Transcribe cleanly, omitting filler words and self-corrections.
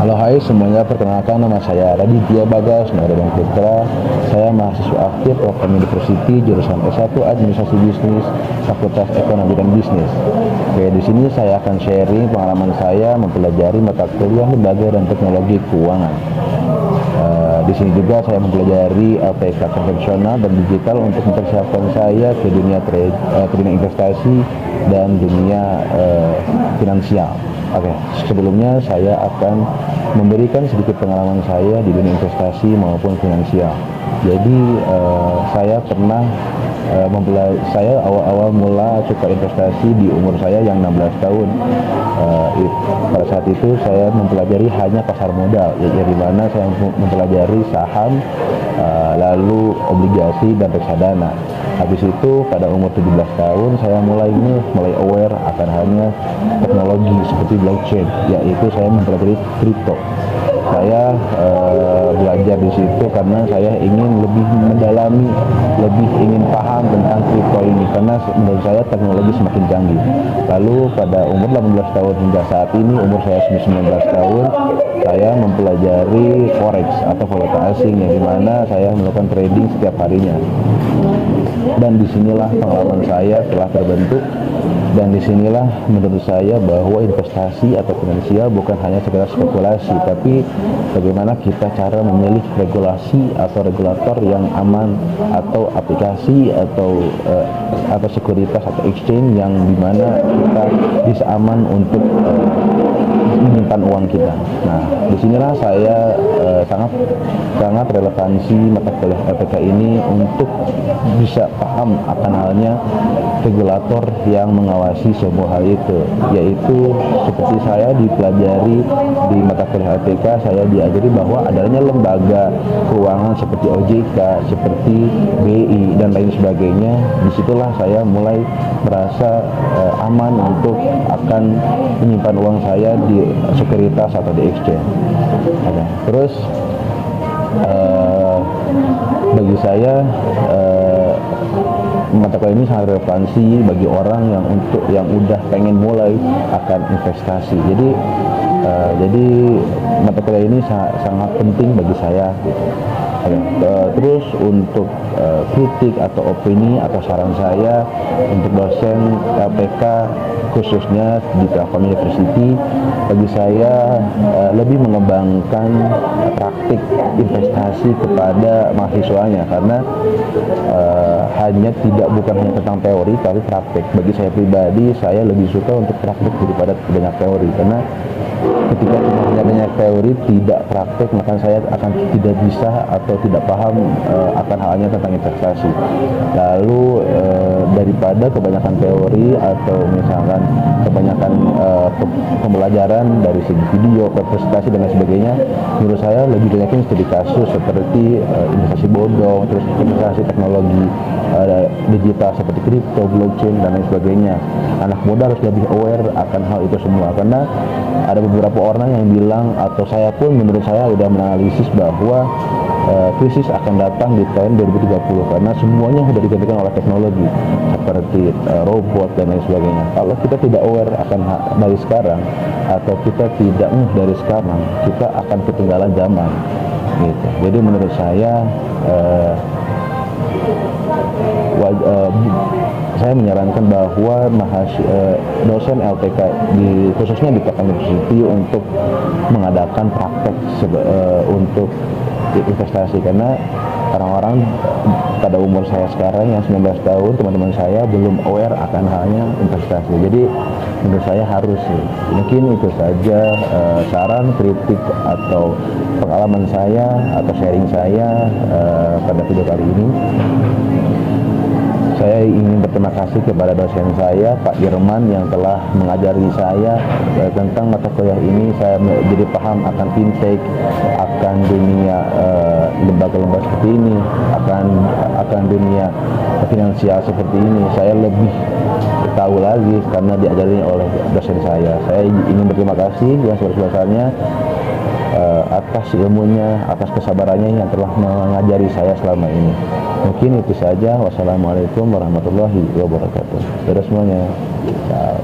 Halo hai semuanya, perkenalkan nama saya Raditya Bagas Nurudin Putra. Saya mahasiswa aktif Open University jurusan S1 Administrasi Bisnis, Fakultas Ekonomi dan Bisnis. Oke, di sini saya akan sharing pengalaman saya mempelajari mata kuliah lembaga dan teknologi keuangan. Di sini juga saya mempelajari LPK konvensional dan digital untuk mempersiapkan saya ke dunia investasi dan dunia finansial. Oke, sebelumnya saya akan memberikan sedikit pengalaman saya di dunia investasi maupun finansial. Jadi saya pernah saya awal-awal mula suka investasi di umur saya yang 16 tahun. Pada saat itu saya mempelajari hanya pasar modal, di mana saya mempelajari saham, lalu obligasi dan reksadana. Habis itu pada umur 17 tahun saya mulai aware akan hanya teknologi seperti blockchain, yaitu saya mempelajari kripto. Saya belajar di situ karena saya ingin lebih mendalami, lebih ingin paham tentang kripto ini karena menurut saya teknologi semakin canggih. Lalu pada umur 18 tahun hingga saat ini umur saya 19 tahun, saya mempelajari forex atau valuta asing, yang dimana saya melakukan trading setiap harinya. Dan disinilah pengalaman saya telah terbentuk, dan disinilah menurut saya bahwa investasi atau finansial bukan hanya sekedar spekulasi, tapi bagaimana kita cara memilih regulasi atau regulator yang aman, atau aplikasi atau sekuritas atau exchange yang dimana kita bisa aman untuk menyimpan uang kita. Nah, disinilah saya sangat relevansi mata kuliah LPK ini untuk bisa paham akan halnya regulator yang mengawasi semua hal itu, yaitu seperti saya dipelajari di mata kuliah LPK, saya diajari bahwa adanya lembaga keuangan seperti OJK, seperti BI dan lain sebagainya. Disitulah saya mulai merasa aman untuk akan menyimpan uang saya di sekuritas atau di exchange. Oke. Terus bagi saya mata kuliah ini sangat relevansi bagi orang yang udah pengen mulai akan investasi. Jadi mata kuliah ini sangat penting bagi saya. Terus untuk kritik atau opini atau saran saya untuk dosen LPK khususnya di Telkom University, bagi saya lebih mengembangkan praktik investasi kepada mahasiswanya, karena bukan hanya tentang teori tapi praktik. Bagi saya pribadi, saya lebih suka untuk praktik daripada banyak teori, karena ketika cuma hanya banyak teori tidak praktik, maka saya akan tidak bisa atau tidak paham akan halnya tentang investasi. Lalu daripada kebanyakan teori atau misalkan kebanyakan pembelajaran dari segi video, presentasi dan lain sebagainya, menurut saya lebih banyakin studi kasus seperti investasi bodong, terus investasi teknologi digital seperti kripto, blockchain dan lain sebagainya. Anak muda harus lebih aware akan hal itu semua, karena ada beberapa orang yang bilang, atau saya pun menurut saya sudah menganalisis bahwa krisis akan datang di tahun 2030 karena semuanya sudah digantikan oleh teknologi seperti robot dan lain sebagainya. Kalau kita tidak aware akan dari sekarang, atau kita tidak dari sekarang, kita akan ketinggalan zaman gitu. Jadi menurut saya saya menyarankan bahwa dosen LPK khususnya di Telkom University untuk mengadakan praktek untuk investasi, karena orang-orang pada umur saya sekarang yang 19 tahun, teman-teman saya belum aware akan halnya investasi. Jadi menurut saya harus. Mungkin itu saja saran, kritik atau pengalaman saya atau sharing saya pada video kali ini. Saya ingin berterima kasih kepada dosen saya, Pak Dirman, yang telah mengajari saya tentang mata kuliah ini. Saya jadi paham akan fintech, akan dunia lembaga-lembaga seperti ini, akan dunia finansial seperti ini. Saya lebih tahu lagi karena diajari oleh dosen saya. Saya ingin berterima kasih yang sebesar-besarnya atas ilmunya, atas kesabarannya yang telah mengajari saya selama ini. Mungkin itu saja. Wassalamualaikum warahmatullahi wabarakatuh. Dadah semuanya. Ciao.